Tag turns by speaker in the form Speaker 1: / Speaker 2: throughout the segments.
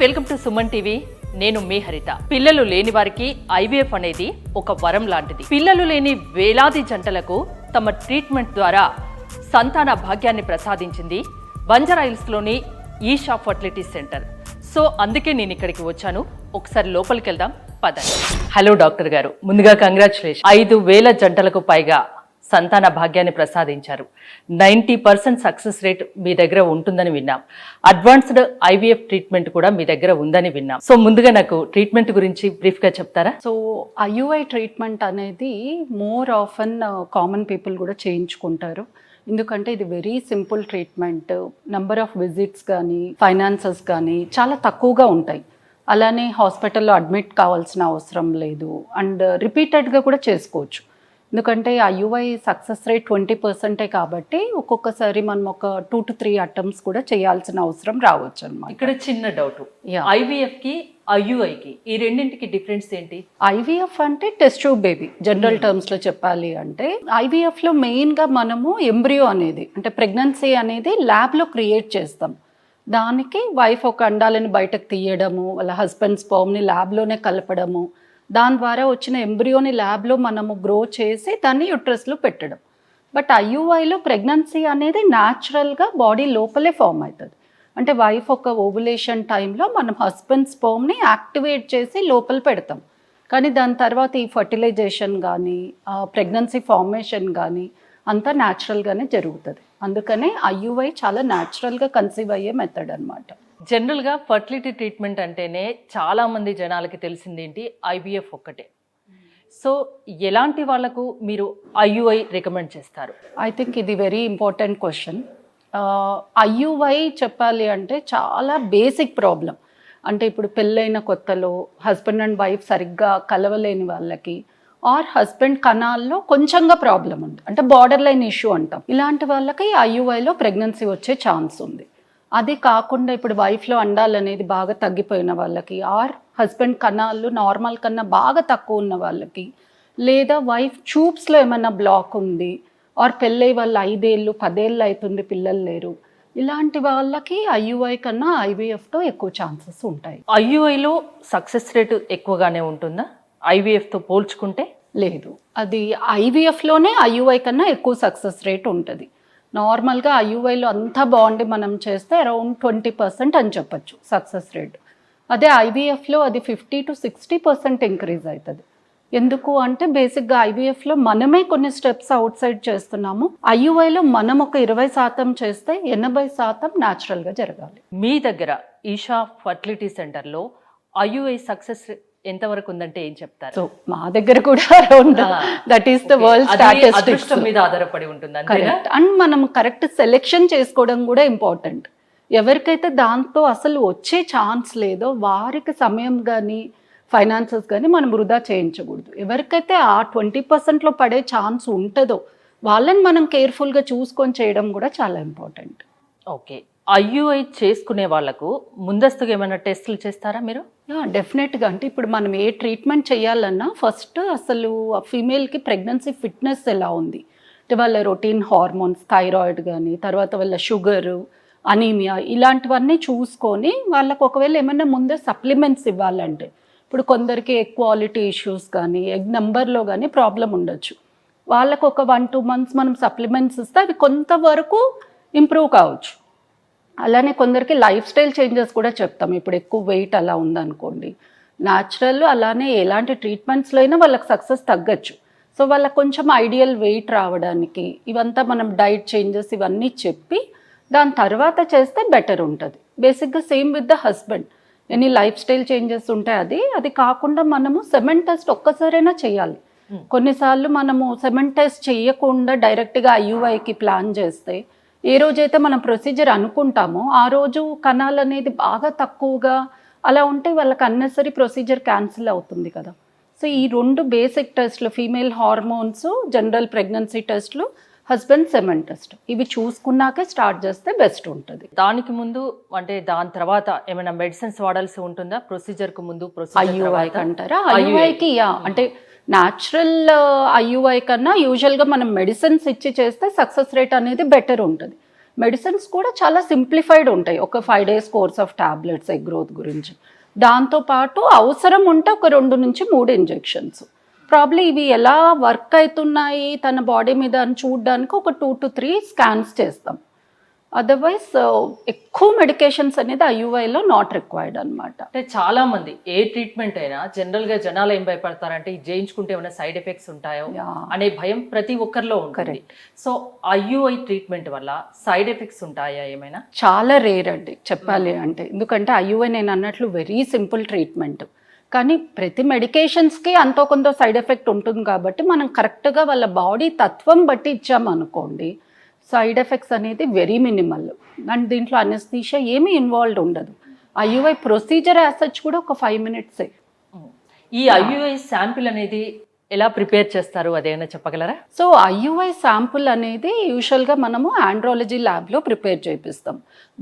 Speaker 1: Welcome to Suman TV. నేను మీ హరిత. పిల్లలు లేని వారికి ఐవీఎఫ్ అనేది ఒక వరం లాంటిది. పిల్లలు లేని వేలాది జంటలకు తమ ట్రీట్మెంట్ ద్వారా సంతాన భాగ్యాన్ని ప్రసాదించింది బంజారాహిల్స్లోని ఈషా ఫర్టిలిటీ సెంటర్. సో అందుకే నేను ఇక్కడికి వచ్చాను. ఒకసారి లోపలికి వెళ్దాం పదండి. హలో డాక్టర్ గారు, ముందుగా కంగ్రాచులేషన్. 5,000 జంటలకు పైగా సంతాన భాగ్యాన్ని ప్రసాదించారు. 90% సక్సెస్ రేట్ మీ దగ్గర ఉంటుందని విన్నాం. అడ్వాన్స్డ్ ఐవీఎఫ్ ట్రీట్మెంట్ కూడా మీ దగ్గర ఉందని విన్నాం. సో ముందుగా నాకు ట్రీట్మెంట్ గురించి బ్రీఫ్ గా చెప్తారా?
Speaker 2: సో ఐయుఐ ట్రీట్మెంట్ అనేది మోర్ ఆఫన్ కామన్ పీపుల్ కూడా చేయించుకుంటారు. ఎందుకంటే ఇది very simple treatment. Number of visits కానీ ఫైనాన్సెస్ కానీ చాలా తక్కువగా ఉంటాయి. అలానే హాస్పిటల్లో అడ్మిట్ కావాల్సిన అవసరం లేదు అండ్ రిపీటెడ్గా కూడా చేసుకోవచ్చు. ఎందుకంటే ఐయుఐ సక్సెస్ రేట్ 20% కాబట్టి ఒక్కొక్కసారి మనం ఒక 2 to 3 అటెంప్ట్స్ కూడా చేయాల్సిన అవసరం రావచ్చు అన్నమాట.
Speaker 1: ఇక్కడ చిన్న డౌట్, ఐవీఎఫ్ కి ఐయుఐ కి ఈ రెండింటికి డిఫరెన్స్ ఏంటి?
Speaker 2: ఐవీఎఫ్ అంటే test tube baby general terms లో చెప్పాలి అంటే, ఐవీఎఫ్ లో మెయిన్ గా మనము ఎంబ్రియో అనేది అంటే ప్రెగ్నెన్సీ అనేది ల్యాబ్ లో క్రియేట్ చేస్తాం. దానికి వైఫ్ ఒక అండాలను బయటకు తీయడము, వాళ్ళ హస్బెండ్ స్పర్మ్ని ల్యాబ్లోనే కలపడము, దాని ద్వారా వచ్చిన ఎంబ్రియోని ల్యాబ్లో మనము గ్రో చేసి దాన్ని యూట్రస్లో పెట్టడం. బట్ ఐయుఐలో ప్రెగ్నెన్సీ అనేది న్యాచురల్గా బాడీ లోపలే ఫామ్ అవుతుంది. అంటే వైఫ్ ఒక ఓవులేషన్ టైంలో మనం హస్బెండ్ స్పర్మ్ని యాక్టివేట్ చేసి లోపల పెడతాం. కానీ దాని తర్వాత ఈ ఫర్టిలైజేషన్ కానీ ప్రెగ్నెన్సీ ఫార్మేషన్ కానీ అంతా న్యాచురల్గానే జరుగుతుంది. అందుకనే ఐయుఐ చాలా న్యాచురల్గా కన్సీవ్ అయ్యే మెథడ్ అనమాట.
Speaker 1: జనరల్గా ఫర్టిలిటీ ట్రీట్మెంట్ అంటేనే చాలా మంది జనాలకి తెలిసింది ఏంటి, ఐవీఎఫ్ ఒక్కటే. సో ఎలాంటి వాళ్ళకు మీరు ఐయుఐ రికమెండ్ చేస్తారు?
Speaker 2: ఐ థింక్ ఇది వెరీ ఇంపార్టెంట్ క్వశ్చన్. ఐయుఐ చెప్పాలి అంటే చాలా బేసిక్ ప్రాబ్లం. అంటే ఇప్పుడు పెళ్ళైన కొత్తలో హస్బెండ్ అండ్ వైఫ్ సరిగ్గా కలవలేని వాళ్ళకి, ఆర్ హస్బెండ్ కణాల్లో కొంచెంగా ప్రాబ్లం ఉంది, అంటే బార్డర్ లైన్ ఇష్యూ అంటాం. ఇలాంటి వాళ్ళకి ఐయుఐలో ప్రెగ్నెన్సీ వచ్చే ఛాన్స్ ఉంది. అది కాకుండా ఇప్పుడు వైఫ్లో అండాలు అనేది బాగా తగ్గిపోయిన వాళ్ళకి, ఆర్ హస్బెండ్ కణాలు నార్మల్ కన్నా బాగా తక్కువ ఉన్న వాళ్ళకి, లేదా వైఫ్ ట్యూబ్స్లో ఏమైనా బ్లాక్ ఉంది, ఆర్ పెళ్ళై వాళ్ళు 5 ఏళ్ళు 10 ఏళ్ళు అవుతుంది పిల్లలు లేరు, ఇలాంటి వాళ్ళకి ఐయుఐ కన్నా ఐవీఎఫ్తో ఎక్కువ ఛాన్సెస్ ఉంటాయి.
Speaker 1: ఐయుఐలో సక్సెస్ రేటు ఎక్కువగానే ఉంటుందా ఐవీఎఫ్తో పోల్చుకుంటే?
Speaker 2: లేదు, అది ఐవీఎఫ్లోనే ఐయుఐ కన్నా ఎక్కువ సక్సెస్ రేట్ ఉంటుంది. నార్మల్గా ఐయుఐలో అంతా బాగుండి మనం చేస్తే అరౌండ్ 20% అని చెప్పచ్చు సక్సెస్ రేట్. అదే ఐవీఎఫ్లో అది 50 to 60% ఇంక్రీజ్ అవుతుంది. ఎందుకు అంటే బేసిక్గా ఐవీఎఫ్లో మనమే కొన్ని స్టెప్స్ అవుట్ సైడ్ చేస్తున్నాము. ఐయుఐలో మనం ఒక 20% చేస్తే 80% న్యాచురల్గా జరగాలి.
Speaker 1: మీ దగ్గర ఈషా ఫర్టిలిటీ సెంటర్లో ఐయుఐ సక్సెస్ ఎంతవరకు ఉందంటే ఏం చెప్తారు?
Speaker 2: సో మా దగ్గర కూడా around that is the world statistics
Speaker 1: మీద ఆధారపడి ఉంటుంది.
Speaker 2: కరెక్ట్. అండ్ మనం కరెక్ట్ సెలెక్షన్ చేసుకోవడం కూడా ఇంపార్టెంట్. ఎవరికైతే దాంతో అసలు వచ్చే ఛాన్స్ లేదో వారికి సమయం కానీ ఫైనాన్సెస్ కానీ మనం వృధా చేయించకూడదు. ఎవరికైతే ఆ 20%లో పడే ఛాన్స్ ఉంటుందో వాళ్ళని మనం కేర్ఫుల్గా చూసుకొని చేయడం కూడా చాలా ఇంపార్టెంట్.
Speaker 1: ఓకే, ఐయుఐ చేసుకునే వాళ్ళకు ముందస్తుగా ఏమైనా టెస్టులు చేస్తారా మీరు?
Speaker 2: డెఫినెట్గా. అంటే ఇప్పుడు మనం ఏ ట్రీట్మెంట్ చేయాలన్నా ఫస్ట్ అసలు ఫీమేల్కి ప్రెగ్నెన్సీ ఫిట్నెస్ ఎలా ఉంది, అంటే వాళ్ళ రొటీన్ హార్మోన్స్, థైరాయిడ్ కానీ, తర్వాత వాళ్ళ షుగరు, అనీమియా, ఇలాంటివన్నీ చూసుకొని వాళ్ళకు ఒకవేళ ఏమైనా ముందే సప్లిమెంట్స్ ఇవ్వాలంటే, ఇప్పుడు కొందరికి ఎగ్ క్వాలిటీ ఇష్యూస్ కానీ ఎగ్ నెంబర్లో కానీ ప్రాబ్లం ఉండొచ్చు, వాళ్ళకు ఒక 1-2 months మనం సప్లిమెంట్స్ ఇస్తే అవి కొంతవరకు ఇంప్రూవ్ కావచ్చు. అలానే కొందరికి లైఫ్ స్టైల్ చేంజెస్ కూడా చెప్తాం. ఇప్పుడు ఎక్కువ వెయిట్ అలా ఉందనుకోండి, న్యాచురల్ అలానే ఎలాంటి ట్రీట్మెంట్స్లో అయినా వాళ్ళకి సక్సెస్ తగ్గచ్చు. సో వాళ్ళకి కొంచెం ఐడియల్ వెయిట్ రావడానికి ఇవంతా మనం డైట్ చేంజెస్ ఇవన్నీ చెప్పి దాని తర్వాత చేస్తే బెటర్ ఉంటుంది. బేసిక్గా same with the husband, any life style changes ఉంటాయి. అది కాకుండా మనము సెమెన్ టెస్ట్ ఒక్కసారైనా చేయాలి. కొన్నిసార్లు మనము సెమెన్ టెస్ట్ చేయకుండా డైరెక్ట్గా ఐయుఐకి ప్లాన్ చేస్తే ఏ రోజైతే మనం ప్రొసీజర్ అనుకుంటామో ఆ రోజు కణాలు అనేది బాగా తక్కువగా అలా ఉంటే వాళ్ళకి అన్నెసరీ ప్రొసీజర్ క్యాన్సిల్ అవుతుంది కదా. సో ఈ 2 బేసిక్ టెస్ట్లు, ఫీమేల్ హార్మోన్స్, జనరల్ ప్రెగ్నెన్సీ టెస్ట్లు, హస్బెండ్ సెమెన్ టెస్ట్, ఇవి చూసుకున్నాకే స్టార్ట్ చేస్తే బెస్ట్ ఉంటుంది.
Speaker 1: దానికి ముందు అంటే దాని తర్వాత ఏమైనా మెడిసిన్స్ వాడాల్సి ఉంటుందా ప్రొసీజర్కు ముందు?
Speaker 2: ఐయుఐకి అంటారా? ఐయుఐకి అంటే న్యాచురల్ ఐయుఐ కన్నా యూజువల్గా మనం మెడిసిన్స్ ఇచ్చి చేస్తే సక్సెస్ రేట్ అనేది బెటర్ ఉంటుంది. మెడిసిన్స్ కూడా చాలా సింప్లిఫైడ్ ఉంటాయి. ఒక 5 days course of tablets egg growth గురించి. దాంతోపాటు అవసరం ఉంటే ఒక 2 నుంచి 3 ఇంజెక్షన్స్. ప్రాబ్లీ ఇవి ఎలా వర్క్ అవుతున్నాయి తన బాడీ మీద అని చూడడానికి ఒక 2 to 3 స్కాన్స్ చేస్తాం. అదర్వైజ్ ఎక్కువ మెడికేషన్స్ అనేది ఐయుఐలో నాట్ రిక్వైర్డ్ అనమాట.
Speaker 1: అంటే చాలా మంది ఏ ట్రీట్మెంట్ అయినా జనరల్ గా జనాలు ఏం భయపడతారంటే ఇది చేయించుకుంటే ఏమైనా సైడ్ ఎఫెక్ట్స్ ఉంటాయో అనే భయం ప్రతి ఒక్కరిలో ఉంటుంది. సో ఐయుఐ ట్రీట్మెంట్ వల్ల సైడ్ ఎఫెక్ట్స్ ఉంటాయా ఏమైనా?
Speaker 2: చాలా రేర్ అండి చెప్పాలి అంటే. ఎందుకంటే ఐయుఐ నేను అన్నట్లు వెరీ సింపుల్ ట్రీట్మెంట్, కానీ ప్రతి మెడికేషన్స్కి అంతో కొంత సైడ్ ఎఫెక్ట్ ఉంటుంది కాబట్టి మనం కరెక్ట్గా వాళ్ళ బాడీ తత్వం బట్టి ఇచ్చామనుకోండి సైడ్ ఎఫెక్ట్స్ అనేది వెరీ మినిమల్. అండ్ దీంట్లో అనెస్థీషియా ఏమీ ఇన్వాల్వ్డ్ ఉండదు. ఐయుఐ ప్రొసీజర్ యాసచ్ కూడా ఒక 5 minutes.
Speaker 1: ఈ ఐయుఐ శాంపిల్ అనేది ఎలా ప్రిపేర్ చేస్తారు అదేమైనా చెప్పగలరా?
Speaker 2: సో ఐయుఐ శాంపుల్ అనేది యూజువల్గా మనము ఆండ్రాలజీ ల్యాబ్లో ప్రిపేర్ చేపిస్తాం.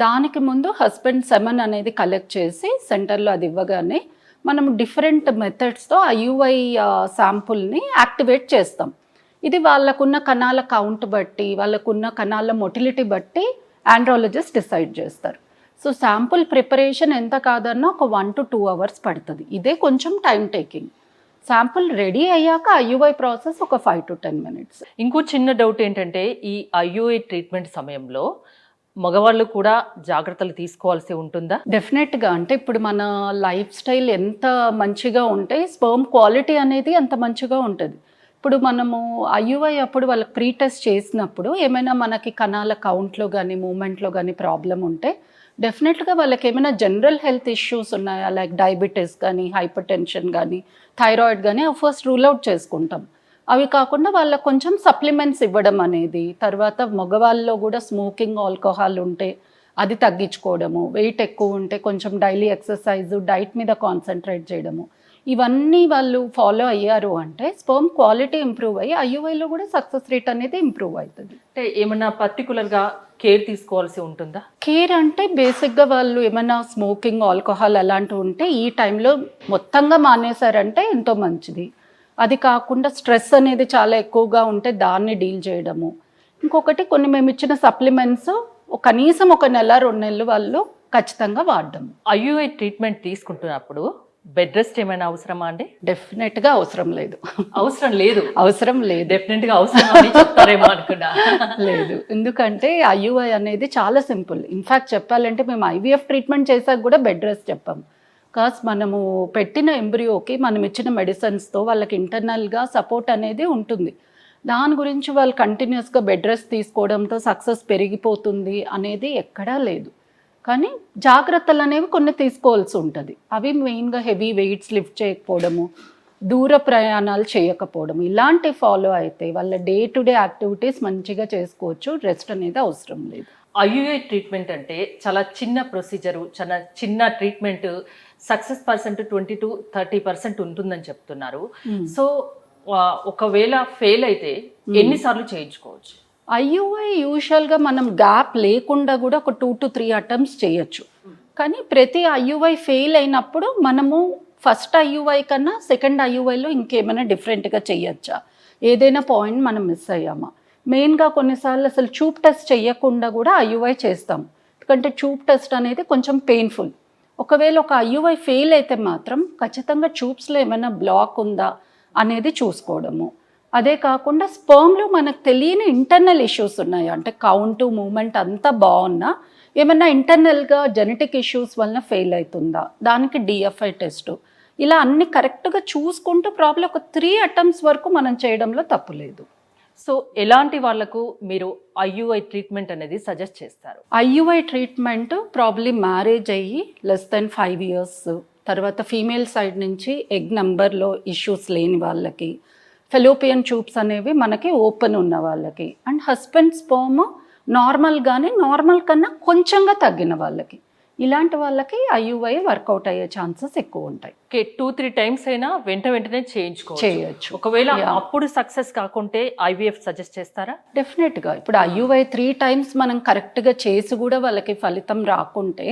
Speaker 2: దానికి ముందు హస్బెండ్ సెమన్ అనేది కలెక్ట్ చేసి సెంటర్లో అది ఇవ్వగానే మనం డిఫరెంట్ మెథడ్స్తో ఐయుఐ శాంపుల్ని యాక్టివేట్ చేస్తాం. ఇది వాళ్ళకున్న కణాల కౌంట్ బట్టి వాళ్ళకున్న కణాల మొటిలిటీ బట్టి ఆండ్రాలజిస్ట్ డిసైడ్ చేస్తారు. సో శాంపుల్ ప్రిపరేషన్ ఎంత కాదన్నా ఒక 1 to 2 hours పడుతుంది. ఇదే కొంచెం టైం టేకింగ్. శాంపుల్ రెడీ అయ్యాక ఐయుఐ ప్రాసెస్ ఒక 5 to 10 minutes.
Speaker 1: ఇంకో చిన్న డౌట్ ఏంటంటే ఈ ఐయుఐ ట్రీట్మెంట్ సమయంలో మగవాళ్ళు కూడా జాగ్రత్తలు తీసుకోవాల్సి ఉంటుందా?
Speaker 2: డెఫినెట్గా. అంటే ఇప్పుడు మన లైఫ్ స్టైల్ ఎంత మంచిగా ఉంటే స్పర్మ్ క్వాలిటీ అనేది అంత మంచిగా ఉంటుంది. ఇప్పుడు మనము ఐయుఐ అప్పుడు వాళ్ళకి ప్రీ టెస్ట్ చేసినప్పుడు ఏమైనా మనకి కణాల కౌంట్లో కానీ మూమెంట్లో కానీ ప్రాబ్లం ఉంటే డెఫినెట్గా వాళ్ళకి ఏమైనా జనరల్ హెల్త్ ఇష్యూస్ ఉన్నాయా, లైక్ డయాబెటీస్ కానీ హైపర్ టెన్షన్ కానీ థైరాయిడ్ కానీ అవి ఫస్ట్ రూల్ అవుట్ చేసుకుంటాం. అవి కాకుండా వాళ్ళకి కొంచెం సప్లిమెంట్స్ ఇవ్వడం అనేది, తర్వాత మగవాళ్ళలో కూడా స్మోకింగ్ ఆల్కహాల్ ఉంటే అది తగ్గించుకోవడము, వెయిట్ ఎక్కువ ఉంటే కొంచెం డైలీ ఎక్సర్సైజ్ డైట్ మీద కాన్సన్ట్రేట్ చేయడము, ఇవన్నీ వాళ్ళు ఫాలో అయ్యారు అంటే స్పర్మ్ క్వాలిటీ ఇంప్రూవ్ అయ్యి ఐయుఐలో కూడా సక్సెస్ రేట్ అనేది ఇంప్రూవ్ అవుతుంది.
Speaker 1: అంటే ఏమన్నా పర్టికులర్గా కేర్ తీసుకోవాల్సి ఉంటుందా?
Speaker 2: కేర్ అంటే బేసిక్గా వాళ్ళు ఏమైనా స్మోకింగ్ ఆల్కహాల్ అలాంటివి ఉంటే ఈ టైంలో మొత్తంగా మానేశారంటే ఎంతో మంచిది. అది కాకుండా స్ట్రెస్ అనేది చాలా ఎక్కువగా ఉంటే దాన్ని డీల్ చేయడము. ఇంకొకటి కొన్ని మేము ఇచ్చిన సప్లిమెంట్స్ కనీసం 1 నెల 2 నెలలు వాళ్ళు ఖచ్చితంగా వాడడం.
Speaker 1: ఐయుఐ ట్రీట్మెంట్ తీసుకుంటున్నప్పుడు బెడ్ రెస్ట్ ఏమైనా అవసరమా అండి?
Speaker 2: డెఫినెట్గా అవసరం లేదు.
Speaker 1: అవసరం లేదు?
Speaker 2: అవసరం లేదు.
Speaker 1: డెఫినెట్గా అవసరం అని చెప్తారేమో అనుకున్నా.
Speaker 2: లేదు, ఎందుకంటే ఐయుఐ అనేది చాలా సింపుల్. ఇన్ఫ్యాక్ట్ చెప్పాలంటే మేము ఐవీఎఫ్ ట్రీట్మెంట్ చేసాక కూడా బెడ్ రెస్ట్ చెప్పాం. కాస్ మనము పెట్టిన ఎంబ్రియోకి మనం ఇచ్చిన మెడిసిన్స్తో వాళ్ళకి ఇంటర్నల్గా సపోర్ట్ అనేది ఉంటుంది. దాని గురించి వాళ్ళు కంటిన్యూస్గా బెడ్ రెస్ట్ తీసుకోవడంతో సక్సెస్ పెరిగిపోతుంది అనేది ఎక్కడా లేదు. కానీ జాగ్రత్తలు అనేవి కొన్ని తీసుకోవాల్సి ఉంటుంది. అవి మెయిన్గా హెవీ వెయిట్స్ లిఫ్ట్ చేయకపోవడము, దూర ప్రయాణాలు చేయకపోవడం, ఇలాంటి ఫాలో అయితే వాళ్ళ డే టు డే యాక్టివిటీస్ మంచిగా చేసుకోవచ్చు. రెస్ట్ అనేది అవసరం లేదు.
Speaker 1: ఐయుఐ ట్రీట్మెంట్ అంటే చాలా చిన్న ప్రొసీజరు, చాలా చిన్న ట్రీట్మెంట్, సక్సెస్ పర్సెంట్ 20 to 30% ఉంటుందని చెప్తున్నారు. సో ఒకవేళ ఫెయిల్ అయితే ఎన్నిసార్లు చేయించుకోవచ్చు?
Speaker 2: ఐయుఐ యూజువల్గా మనం గ్యాప్ లేకుండా కూడా ఒక 2 to 3 attempts చేయొచ్చు. కానీ ప్రతి ఐయుఐ ఫెయిల్ అయినప్పుడు మనము ఫస్ట్ ఐయుఐ కన్నా సెకండ్ ఐయుఐలో ఇంకేమైనా డిఫరెంట్గా చేయొచ్చా, ఏదైనా పాయింట్ మనం మిస్ అయ్యామా. మెయిన్గా కొన్నిసార్లు అసలు ట్యూబ్ టెస్ట్ చేయకుండా కూడా ఐయుఐ చేస్తాం. ఎందుకంటే ట్యూబ్ టెస్ట్ అనేది కొంచెం పెయిన్ఫుల్. ఒకవేళ ఒక ఐయుఐ ఫెయిల్ అయితే మాత్రం ఖచ్చితంగా ట్యూబ్స్లో ఏమైనా బ్లాక్ ఉందా అనేది చూసుకోవడము. అదే కాకుండా స్పర్మ్లో మనకు తెలియని ఇంటర్నల్ ఇష్యూస్ ఉన్నాయి, అంటే కౌంటు మూమెంట్ అంతా బాగున్నా ఏమైనా ఇంటర్నల్గా జెనెటిక్ ఇష్యూస్ వలన ఫెయిల్ అవుతుందా, దానికి డిఎఫ్ఐ టెస్టు, ఇలా అన్ని కరెక్ట్గా చూసుకుంటూ ప్రాబ్లం ఒక 3 attempts వరకు మనం చేయడంలో తప్పు లేదు.
Speaker 1: సో ఎలాంటి వాళ్ళకు మీరు ఐయుఐ ట్రీట్మెంట్ అనేది సజెస్ట్ చేస్తారు?
Speaker 2: ఐయుఐ ట్రీట్మెంట్ ప్రాబ్లీ మ్యారేజ్ అయ్యి లెస్ దెన్ 5 years, తర్వాత ఫీమేల్ సైడ్ నుంచి ఎగ్ నెంబర్లో ఇష్యూస్ లేని వాళ్ళకి, ఫెలోపియన్ ట్యూబ్స్ అనేవి మనకి ఓపెన్ ఉన్న వాళ్ళకి, అండ్ హస్బెండ్ స్పర్మ్ నార్మల్ కన్నా కొంచెంగా తగ్గిన వాళ్ళకి, ఇలాంటి వాళ్ళకి ఐయుఐ వర్కౌట్ అయ్యే ఛాన్సెస్ ఎక్కువ ఉంటాయి.
Speaker 1: 2-3 times అయినా వెంటనే చేయొచ్చు. ఒకవేళ అప్పుడు సక్సెస్ కాకుంటే ఐవీఎఫ్ సజెస్ట్ చేస్తారా?
Speaker 2: డెఫినెట్గా. ఇప్పుడు ఐయుఐ 3 times మనం కరెక్ట్గా చేసి కూడా వాళ్ళకి ఫలితం రాకుంటే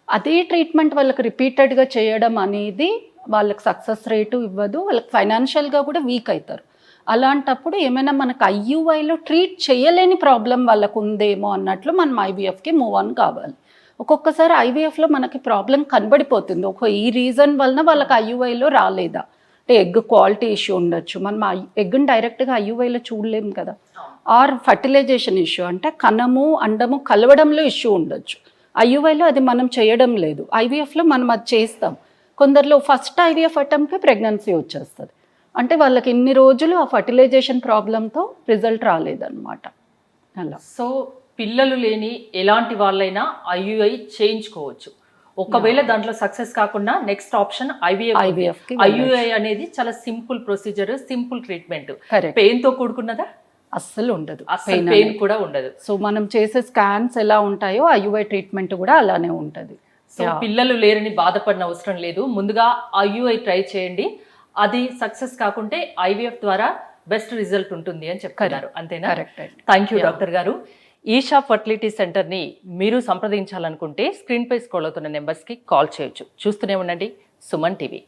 Speaker 2: అదే ట్రీట్మెంట్ వాళ్ళకి రిపీటెడ్గా చేయడం అనేది వాళ్ళకి సక్సెస్ రేటు ఇవ్వదు, వాళ్ళకి ఫైనాన్షియల్గా కూడా వీక్ అవుతారు. అలాంటప్పుడు ఏమైనా మనకు ఐయుఐలో ట్రీట్ చేయలేని ప్రాబ్లం వాళ్ళకు ఉందేమో అన్నట్లు మనం ఐవీఎఫ్కి మూవ్ ఆన్ కావాలి. ఒక్కొక్కసారి ఐవీఎఫ్లో మనకి ప్రాబ్లం కనబడిపోతుంది, ఈ రీజన్ వలన వాళ్ళకి ఐయుఐలో రాలేదా, అంటే ఎగ్ క్వాలిటీ ఇష్యూ ఉండొచ్చు, మనం ఎగ్ని డైరెక్ట్గా ఐయుఐలో చూడలేము కదా, ఆర్ ఫర్టిలైజేషన్ ఇష్యూ అంటే కణము అండము కలవడంలో ఇష్యూ ఉండొచ్చు. ఐయుఐలో అది మనం చేయడం లేదు, ఐవీఎఫ్లో మనం అది చేస్తాం. కొందరిలో ఫస్ట్ ఐవీఎఫ్ అటెంప్ట్కి ప్రెగ్నెన్సీ వచ్చేస్తుంది, అంటే వాళ్ళకి ఇన్ని రోజులు ఆ ఫర్టిలైజేషన్ ప్రాబ్లంతో రిజల్ట్ రాలేదన్నమాట. అలా
Speaker 1: సో పిల్లలు లేని ఎలాంటి వాళ్ళైనా ఐయుఐ చేయించుకోవచ్చు. ఒకవేళ దాంట్లో సక్సెస్ కాకుండా నెక్స్ట్ ఆప్షన్
Speaker 2: IVF కి
Speaker 1: ఐయుఐ అనేది చాలా simple procedure, simple treatment.
Speaker 2: Correct.
Speaker 1: Pain తో కూడుకున్నదా?
Speaker 2: అస్సలు ఉండదు,
Speaker 1: అసలు పెయిన్ కూడా ఉండదు.
Speaker 2: సో మనం చేసే స్కాన్స్ ఎలా ఉంటాయో ఐయుఐ ట్రీట్మెంట్ కూడా అలానే ఉంటుంది.
Speaker 1: సో పిల్లలు లేరని బాధపడిన అవసరం లేదు, ముందుగా ఐయుఐ ట్రై చేయండి. అది సక్సెస్ కాకుంటే ఐవీఎఫ్ ద్వారా బెస్ట్ రిజల్ట్ ఉంటుంది అని చెప్తున్నారు, అంతేనా?
Speaker 2: కరెక్ట్.
Speaker 1: థ్యాంక్ యూ డాక్టర్ గారు. ఈషా ఫర్టిలిటీ సెంటర్ని మీరు సంప్రదించాలనుకుంటే స్క్రీన్పై స్క్రోల్ అవుతున్న నెంబర్స్కి కాల్ చేయొచ్చు. చూస్తూనే ఉండండి సుమన్ టీవీ.